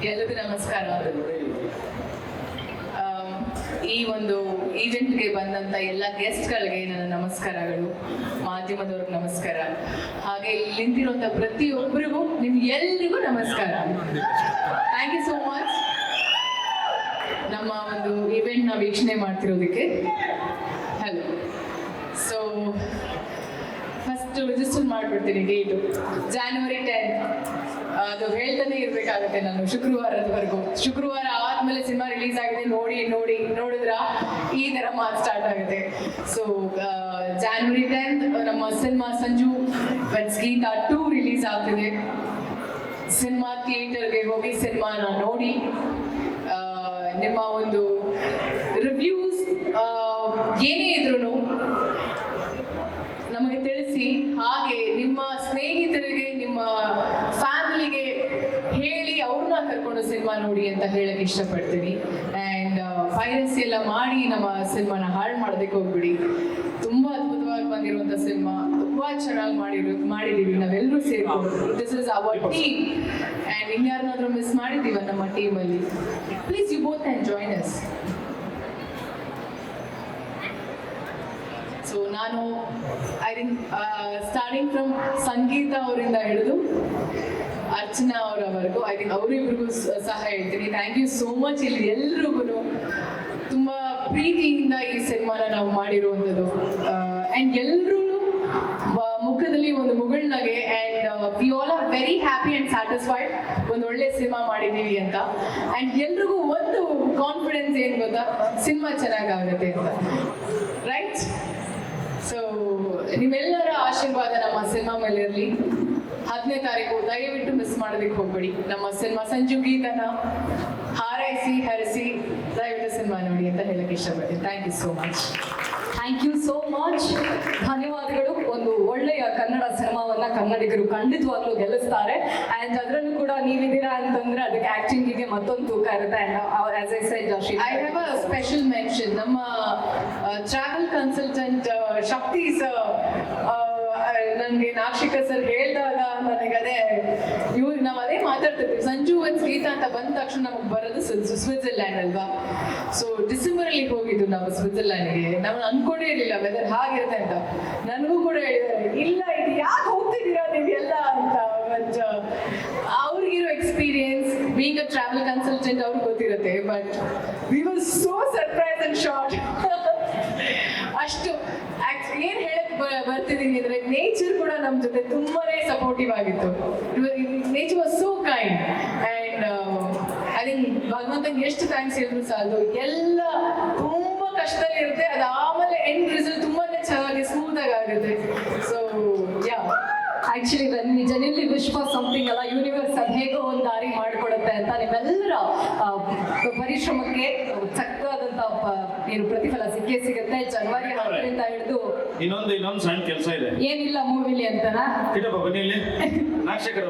ಎಲ್ಲರಿಗೂ ನಮಸ್ಕಾರ. ಈ ಒಂದು ಈವೆಂಟ್ಗೆ ಬಂದಂಥ ಎಲ್ಲ ಗೆಸ್ಟ್ಗಳಿಗೆ ನನ್ನ ನಮಸ್ಕಾರಗಳು, ಮಾಧ್ಯಮದವ್ರಿಗೆ ನಮಸ್ಕಾರ, ಹಾಗೆ ಇಲ್ಲಿ ನಿಂತಿರುವಂಥ ಪ್ರತಿಯೊಬ್ಬರಿಗೂ ನಿಮ್ಗೆಲ್ರಿಗೂ ನಮಸ್ಕಾರ. ಥ್ಯಾಂಕ್ ಯು ಸೋ ಮಚ್ ನಮ್ಮ ಒಂದು ಈವೆಂಟ್ನ ವೀಕ್ಷಣೆ ಮಾಡ್ತಿರೋದಕ್ಕೆ. ಹಲೋ. ಸೊ ಫಸ್ಟ್ ರಿಜಿಸ್ಟರ್ ಮಾಡಿಬಿಡ್ತೀನಿ ಡೇಟು January 10th. ಅದು ಹೇಳ್ತಾನೆ ಇರಬೇಕಾಗುತ್ತೆ ನಾನು ಶುಕ್ರವಾರದವರೆಗೂ. ಶುಕ್ರವಾರ ಆದಮೇಲೆ ಸಿನಿಮಾ ರಿಲೀಸ್ ಆಗಿದೆ, ನೋಡಿದ್ರ ಈ ಥರ ಮಾತು ಸ್ಟಾರ್ಟ್ ಆಗುತ್ತೆ. ಸೊ January 10th ನಮ್ಮ cinema Sanju weds Geetha 2 release ಆಗ್ತಿದೆ. ಸಿನಿಮಾ ಥಿಯೇಟರ್ಗೆ ಹೋಗಿ ಸಿನಿಮಾನ ನೋಡಿ ನಿಮ್ಮ ಒಂದು ರಿವ್ಯೂಸ್ ಏನೇ ಇದ್ರೂ ನಮಗೆ ತಿಳಿಸಿ, ಹಾಗೆ ನಿಮ್ಮ ಸ್ನೇಹಿತರಿಗೆ ನಿಮ್ಮ ಫ್ಯಾಮಿಲಿಗೆ ಹೇಳಿ ಅವ್ರನ್ನ ಕರ್ಕೊಂಡು ಸಿನಿಮಾ ನೋಡಿ ಅಂತ ಹೇಳಕ್ಕೆ ಇಷ್ಟಪಡ್ತೀನಿ. ಆ್ಯಂಡ್ ಪೈರಸಿ ಎಲ್ಲ ಮಾಡಿ ನಮ್ಮ ಸಿನಿಮಾನ ಹಾಳು ಮಾಡೋದಕ್ಕೆ ಹೋಗ್ಬಿಡಿ. ತುಂಬ ಅದ್ಭುತವಾಗಿ ಬಂದಿರುವಂಥ ಸಿನಿಮಾ, ತುಂಬ ಚೆನ್ನಾಗಿ ಮಾಡಿದ್ದೀವಿ ನಾವೆಲ್ಲರೂ ಸೇರ್ಕೊಂಡು. This is our team. And ಇನ್ಯಾರನ್ನಾದ್ರೂ ಮಿಸ್ ಮಾಡಿದ್ದೀವ ನಮ್ಮ ಟೀಮಲ್ಲಿ, please you both can join us. So ನಾನು I think starting from Sangeetha ಅವರಿಂದ ಹಿಡಿದು ಅರ್ಚನಾ ಅವರವರೆಗೂ ಐ ಥಿಂಕ್ ಅವರಿಬ್ರಿಗೂ ಸಹ ಹೇಳ್ತೀನಿ ಥ್ಯಾಂಕ್ ಯು ಸೋ ಮಚ್. ಇಲ್ಲಿ ಎಲ್ರಿಗೂ ತುಂಬ ಪ್ರೀತಿಯಿಂದ ಈ ಸಿನಿಮಾನ ನಾವು ಮಾಡಿರುವಂಥದ್ದು. ಆ್ಯಂಡ್ ಎಲ್ಲರೂ ಮುಖದಲ್ಲಿ ಒಂದು ಮುಗುಳ್ನಗೆ. And we all are very happy and satisfied ಒಂದು ಒಳ್ಳೆ ಸಿನಿಮಾ ಮಾಡಿದ್ದೀವಿ ಅಂತ. ಆ್ಯಂಡ್ ಎಲ್ರಿಗೂ ಒಂದು ಕಾನ್ಫಿಡೆನ್ಸ್ ಏನು ಗೊತ್ತಾ, ಸಿನಿಮಾ ಚೆನ್ನಾಗಾಗುತ್ತೆ ಅಂತ, ರೈಟ್? ಸೊ ನಿಮ್ಮೆಲ್ಲರ ಆಶೀರ್ವಾದ ನಮ್ಮ ಸಿನಿಮಾ ಮೇಲೆ ಇರಲಿ. 10ನೇ ತಾರೀಕು ದಯವಿಟ್ಟು ಮಿಸ್ ಮಾಡೋದಕ್ಕೆ ಹೋಗ್ಬೇಡಿ. ನಮ್ಮ ಸಿನಿಮಾ ಸಂಜು ಗೀತನ ಹಾರೈಸಿ ಹರಿಸಿ ದಯವಿಟ್ಟು ಸಿನಿಮಾ ನೋಡಿ ಅಂತ ಹೇಳಕ್ಕೆ ಇಷ್ಟಪಡ್ತೀನಿ. Thank you so much. Thank you so much. ಧನ್ಯವಾದಗಳು. ಒಂದು ಒಳ್ಳೆಯ ಕನ್ನಡ ಸಿನಿಮಾವನ್ನ ಕನ್ನಡಿಗರು ಖಂಡಿತವಾಗ್ಲೂ ಗೆಲ್ಲಿಸ್ತಾರೆ. ಆ್ಯಂಡ್ ಅದರಲ್ಲೂ ಕೂಡ ನೀವಿದ್ದೀರಾ ಅಂತಂದ್ರೆ ಅದಕ್ಕೆ ಆಕ್ಟಿಂಗಿಗೆ ಮತ್ತೊಂದು ತೂಕ ಇರುತ್ತೆ. And as I said, I have a special mention. ನಮ್ಮ ಟ್ರಾವೆಲ್ ಕನ್ಸಲ್ಟೆಂಟ್ ಶಕ್ತಿ ಸರ್ ನನಗೆ ನಾಕ್ಷಿಕ ಸರ್ ಹೇಳಿದಾಗ ನನಗೆ ನಾವು ಅದೇ ಮಾತಾಡ್ತಿದ್ವಿ. ಸಂಜು ವೆಟ್ಸ್ ಗೀತಾ ಅಂತ ಬಂದ ತಕ್ಷಣ ನಮಗೆ ಬರೋದು ಸ್ವಿಟ್ಜರ್ಲ್ಯಾಂಡ್ ಅಲ್ವಾ. ಸೊ ಡಿಸೆಂಬರಲ್ಲಿ ಹೋಗಿದ್ದು ನಾವು ಸ್ವಿಟ್ಜರ್ಲ್ಯಾಂಡ್ಗೆ. ನಾವು ಅನ್ಕೊಂಡೇ ಇರಲಿಲ್ಲ ವೆದರ್ ಹಾಗಿರುತ್ತೆ ಅಂತ. ನನಗೂ ಕೂಡ ಹೇಳಿದ್ದಾರೆ, ಇಲ್ಲ ಇದು ಯಾಕೆ ಹೋಗ್ತಿದ್ದೀರಾ ನೀವೆಲ್ಲ ಅಂತ. ಬಟ್ ಅವ್ರಿಗಿರೋ experience being a travel consultant ಅವ್ರಿಗೆ ಗೊತ್ತಿರುತ್ತೆ. But we was so surprise and shock. ಅಷ್ಟು ಏನ್ ಹೇಳಕ್ ಬರ್ತಿದ್ದೀನಿ ಅಂದ್ರೆ ನೇಚರ್ ಕೂಡ ನಮ್ಮ ಜೊತೆ ತುಂಬಾನೇ ಸಪೋರ್ಟಿವ್ ಆಗಿತ್ತು. Nature was so kind. And I think ಭಗವಂತಂಗೆ ಎಷ್ಟು ಥ್ಯಾಂಕ್ಸ್ ಹೇಳಿದ್ರು ಸಾಲದು. ಎಲ್ಲ ತುಂಬಾ ಕಷ್ಟದಲ್ಲಿರುತ್ತೆ, ಅದಾದ್ಮೇಲೆ ಎಂಡ್ ರಿಸಲ್ಟ್ ತುಂಬಾನೇ ಚೆನ್ನಾಗಿ ಸ್ಮೂತ್ ಆಗುತ್ತೆ. ಸೊ ಯಾ, ಆಕ್ಚುಲಿ ಜನಿಲಿ ವಿಶ್ವ ಸಮಥಿಂಗ್ ಅಲ್ಲ, ಯೂನಿವರ್ಸ್ ಅದು ಹೇಗೋ ಒಂದು ದಾರಿ ಮಾಡಿಕೊಡುತ್ತೆ ಅಂತ ನಿಮ್ಮೆಲ್ಲರ ಪರಿಶ್ರಮಕ್ಕೆ ಸಕ್ಕದಾದಂತ ಏನು ಪ್ರತಿಫಲ ಸಿಗುತ್ತೆ. January 10ರಿಂದ ಹಿಡಿದು ಇನ್ನೊಂದು ಸಣ್ಣ ಕೆಲಸ ಇದೆ. ಏನಿಲ್ಲ ಮೂವಿಲಿ ಅಂತನಾ? ಬನ್ನಿ ಇಲ್ಲಿ ನಾಕ್ಷಕರ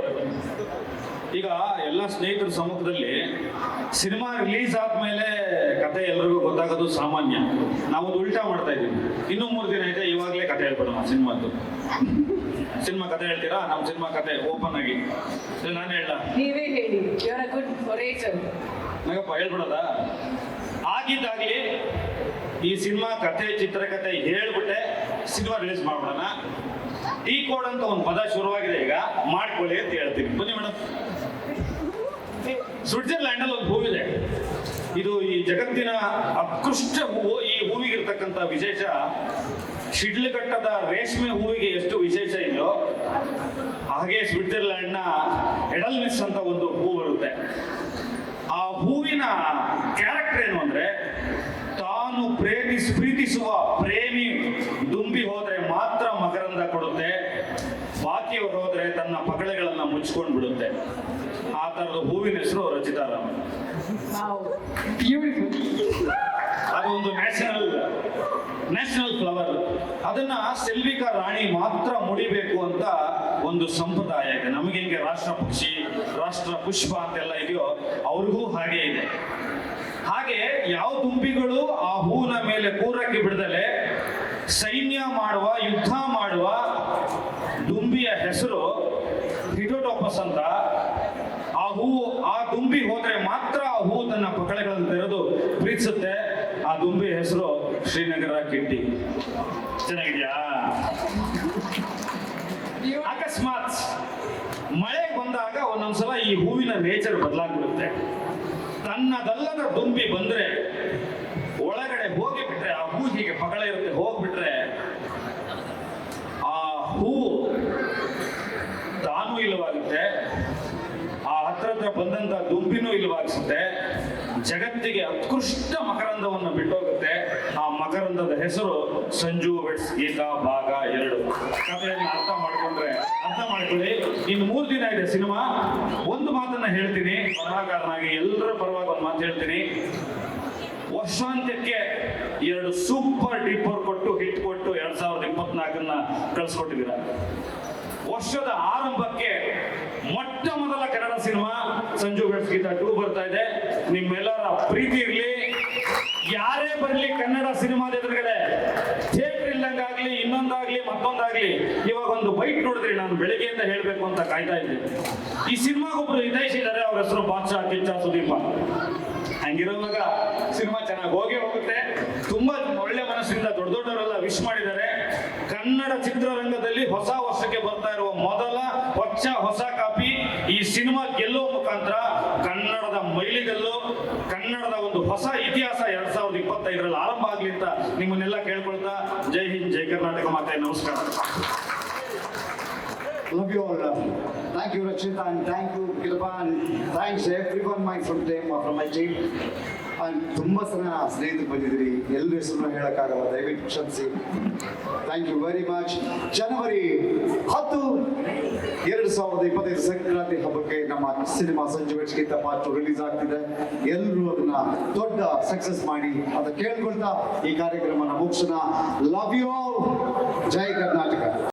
ಈಗ ಎಲ್ಲ ಸ್ನೇಹಿತರ ಸಮ್ಮುಖದಲ್ಲಿ ಸಿನಿಮಾ ರಿಲೀಸ್ ಆದ್ಮೇಲೆ ಕತೆ ಎಲ್ರಿಗೂ ಗೊತ್ತಾಗೋದು ಸಾಮಾನ್ಯ. ನಾವೊಂದು ಉಲ್ಟಾ ಮಾಡ್ತಾ ಇದ್ದೀವಿ. ಇನ್ನೂ 3 ದಿನ ಇದೆ, ಇವಾಗಲೇ ಕತೆ ಹೇಳ್ಬಿಡೋಣ ಸಿನಿಮಾದ್ದು. ಸಿನಿಮಾ ಕತೆ ಹೇಳ್ತೀರಾ? ನಮ್ಮ ಸಿನಿಮಾ ಕತೆ ಓಪನ್ ಆಗಿ ನಾನು ಹೇಳ, ನೀವೇ ಹೇಳಿ. You are a good orator. ನಗಪ್ಪ ಹೇಳ್ಬಿಡೋದ? ಆಗಿದ್ದಾಗಲಿ ಈ ಸಿನಿಮಾ ಕತೆ ಚಿತ್ರಕತೆ ಹೇಳ್ಬಿಟ್ಟೆ ಸಿನಿಮಾ ರಿಲೀಸ್ ಮಾಡ್ಬಿಡೋಣ. ಟೀ ಕೋಡ್ ಅಂತ ಒಂದು ಪದ ಶುರುವಾಗಿದೆ, ಈಗ ಮಾಡ್ಕೊಳ್ಳಿ ಅಂತ ಹೇಳ್ತೀನಿ. ಬನ್ನಿ ಮೇಡಮ್. ಸ್ವಿಟ್ಜರ್ಲ್ಯಾಂಡ್ ಅಲ್ಲಿ ಒಂದು ಹೂವಿದೆ. ಇದು ಈ ಜಗತ್ತಿನ ಅತ್ಕೃಷ್ಟ ಹೂವು. ಈ ಹೂವಿಗಿರ್ತಕ್ಕಂಥ ವಿಶೇಷ, ಶಿಡ್ಲಘಟ್ಟದ ರೇಷ್ಮೆ ಹೂವಿಗೆ ಎಷ್ಟು ವಿಶೇಷ ಇದೆಯೋ ಹಾಗೆ ಸ್ವಿಟ್ಜರ್ಲ್ಯಾಂಡ್ನ ಎಡಲ್ಮಿಸ್ ಅಂತ ಒಂದು ಹೂ ಬರುತ್ತೆ. ಆ ಹೂವಿನ ಕ್ಯಾರೆಕ್ಟರ್ ಏನು ಅಂದ್ರೆ, ತಾನು ಪ್ರೀತಿಸುವ ಪ್ರೇಮಿ ದುಂಬಿ ಹೋದ್ರೆ ಮಾತ್ರ ಮಕರಂದ ಕೊಡುತ್ತೆ, ಬಾಕಿಯವರು ಹೋದ್ರೆ ತನ್ನ ಪಗಳೆಗಳನ್ನ ಮುಚ್ಕೊಂಡು ಬಿಡುತ್ತೆ. ಆ ತರದ ಹೂವಿನ ಹೆಸರು ರಚಿತಾರಾಮ್. ಅದು ಒಂದು ನ್ಯಾಷನಲ್ ಫ್ಲವರ್. ಅದನ್ನ ಸೆಲ್ವಿಕಾ ರಾಣಿ ಮಾತ್ರ ಮುಡಿಬೇಕು ಅಂತ ಒಂದು ಸಂಪ್ರದಾಯ ಇದೆ. ನಮಗೆ ಹೆಂಗೆ ರಾಷ್ಟ್ರ ಪಕ್ಷಿ, ರಾಷ್ಟ್ರ ಪುಷ್ಪ ಅಂತೆಲ್ಲ ಇದೆಯೋ ಅವ್ರಿಗೂ ಹಾಗೆ ಇದೆ. ಹಾಗೆ ಯಾವ ದುಂಬಿಗಳು ಆ ಹೂವಿನ ಮೇಲೆ ಕೂರಕ್ಕೆ ಬಿಡದಲೆ ಸೈನ್ಯ ಮಾಡುವ, ಯುದ್ಧ ಮಾಡುವ ದುಂಬಿಯ ಹೆಸರು ಹಿಟೋಟೋಪಸ್ ಅಂತ. ಆ ಹೂವು, ಆ ದುಂಬಿ ದುಂಬಿ ಹೋದ್ರೆ ಮಾತ್ರ ಆ ಹೂ ತನ್ನ ಪಕಳೆಗಳನ್ನು ತೆರೆದು ಪ್ರೀತಿಸುತ್ತೆ. ಆ ದುಂಬಿ ಹೆಸರು ಶ್ರೀನಗರ ಕಿಟ್ಟಿ. ಚೆನ್ನಾಗಿದ್ಯಾ? ಅಕಸ್ಮಾತ್ ಮಳೆ ಬಂದಾಗ ಒಂದೊಂದ್ಸಲ ಈ ಹೂವಿನ ನೇಚರ್ ಬದಲಾಗ್ಬಿಡುತ್ತೆ. ತನ್ನದಲ್ಲದ ದುಂಬಿ ಬಂದ್ರೆ ಒಳಗಡೆ ಹೋಗಿಬಿಟ್ರೆ, ಆ ಹೂ ಹೀಗೆ ಪಕಳೆ ಇರುತ್ತೆ, ಹೋಗ್ಬಿಟ್ರೆ ಆ ಹೂ ತಾನು ಇಲ್ಲವಾಗುತ್ತೆ, ಆ ಹತ್ರ ಬಂದಂತ ದುಂಬಿನೂ ಇಲ್ಲವಾಗಿಸುತ್ತೆ, ಜಗತ್ತಿಗೆ ಉತ್ಕೃಷ್ಟ ಮಕರಂದವನ್ನು ಬಿಟ್ಟೋಗುತ್ತೆ. ಆ ಮಕರಂದದ ಹೆಸರು ಸಂಜು ವೆಟ್ಸ್ ಗೀತಾ ಭಾಗ 2. ಕಥೆಯನ್ನು ಅರ್ಥ ಮಾಡ್ಕೊಳ್ಳಿ. ಇನ್ನು 3 ದಿನ ಇದೆ ಸಿನಿಮಾ. ಒಂದು ಮಾತನ್ನ ಹೇಳ್ತೀನಿ, ಬರಹಗಾರನಾಗಿ ಎಲ್ಲರ ಪರವಾಗಿ ಒಂದು ಮಾತು ಹೇಳ್ತೀನಿ. ವರ್ಷಾಂತ್ಯಕ್ಕೆ 2 ಸೂಪರ್ ಡೀಪರ್ ಕೊಟ್ಟು ಹಿಟ್ ಕೊಟ್ಟು 2024 ಕಳಿಸ್ಕೊಟ್ಟಿದ್ದೀರ. ವರ್ಷದ ಆರಂಭಕ್ಕೆ ಮೊಟ್ಟ ಮೊದಲ ಕನ್ನಡ ಸಿನಿಮಾ ಸಂಜು ವೆಟ್ಸ್ ಗೀತಾ 2 ಬರ್ತಾ ಇದೆ. ನಿಮ್ಮೆಲ್ಲರ ಪ್ರೀತಿ ಇರ್ಲಿ. ಯಾರೇ ಬರ್ಲಿ ಕನ್ನಡ ಸಿನಿಮಾದ ಎದುರುಗಡೆ ಥಿಯೇಟರ್ ಇಲ್ಲಂಗಾಗ್ಲಿ, ಇನ್ನೊಂದಾಗ್ಲಿ, ಮತ್ತೊಂದಾಗ್ಲಿ, ಇವಾಗ ಒಂದು ಬೈಟ್ ನೋಡಿದ್ರಿ, ನಾನು ಬೆಳಿಗ್ಗೆಯಿಂದ ಹೇಳ್ಬೇಕು ಅಂತ ಕಾಯ್ತಾ ಇದ್ದೆ. ಈ ಸಿನಿಮಾಗೊಬ್ರು ಹಿತೈಷಿ ಇದ್ದಾರೆ, ಅವ್ರ ಹೆಸರು ಬಾದ್ಶಾ ಕಿಚ್ಚ ಸುದೀಪ. ಹಂಗಿರುವಾಗ ಸಿನಿಮಾ ಚೆನ್ನಾಗಿ ಹೋಗುತ್ತೆ. ತುಂಬಾ ಒಳ್ಳೆ ಮನಸ್ಸಿಂದ ದೊಡ್ಡ ದೊಡ್ಡವರೆಲ್ಲ ವಿಶ್ ಮಾಡಿದ್ದಾರೆ. ಕನ್ನಡ ಚಿತ್ರರಂಗದಲ್ಲಿ ಹೊಸ ವರ್ಷಕ್ಕೆ ಬರ್ತಾ ಇರುವ ಮೊದಲ ಹೊಸ ಕಾಪಿ ಈ ಸಿನಿಮಾ ಗೆಲ್ಲುವ ಮುಖಾಂತರ ಕನ್ನಡದ ಮೈಲಿಗಲ್ಲು, ಕನ್ನಡದ ಒಂದು ಹೊಸ ಇತಿಹಾಸ 2025 ಆರಂಭ ಆಗ್ಲಿ ಅಂತ ನಿಮ್ಮನ್ನೆಲ್ಲ ಕೇಳ್ಕೊಳ್ತಾ, ಜೈ ಹಿಂದ್, ಜೈ ಕರ್ನಾಟಕ ಮಾತೆ, ನಮಸ್ಕಾರ. Love you all. Thank you, Rachita, and thank you, Kirpa, and thanks everyone from my team. And ತುಂಬಾ ಜನ ಸ್ನೇಹಿತರು ಬಂದಿದ್ದೀರಿ, ಎಲ್ಲರ ಹೆಸರು ಹೇಳಕ್ಕಾಗಲ್ಲ, ದಯವಿಟ್ಟು ಕ್ಷಮಿಸಿ. Thank you very much. ಜನವರಿ 10, 2025 ಸಂಕ್ರಾಂತಿ ಹಬ್ಬಕ್ಕೆ ನಮ್ಮ cinema Sanju weds Geetha part 2 release ಆಗ್ತಿದೆ. ಎಲ್ಲರೂ ಅದನ್ನ ದೊಡ್ಡ ಸಕ್ಸಸ್ ಮಾಡಿ ಅಂತ ಕೇಳ್ಕೊಳ್ತಾ ಈ ಕಾರ್ಯಕ್ರಮನ ಮುಗಿಸೋಣ. Love you all. ಜೈ ಕರ್ನಾಟಕ.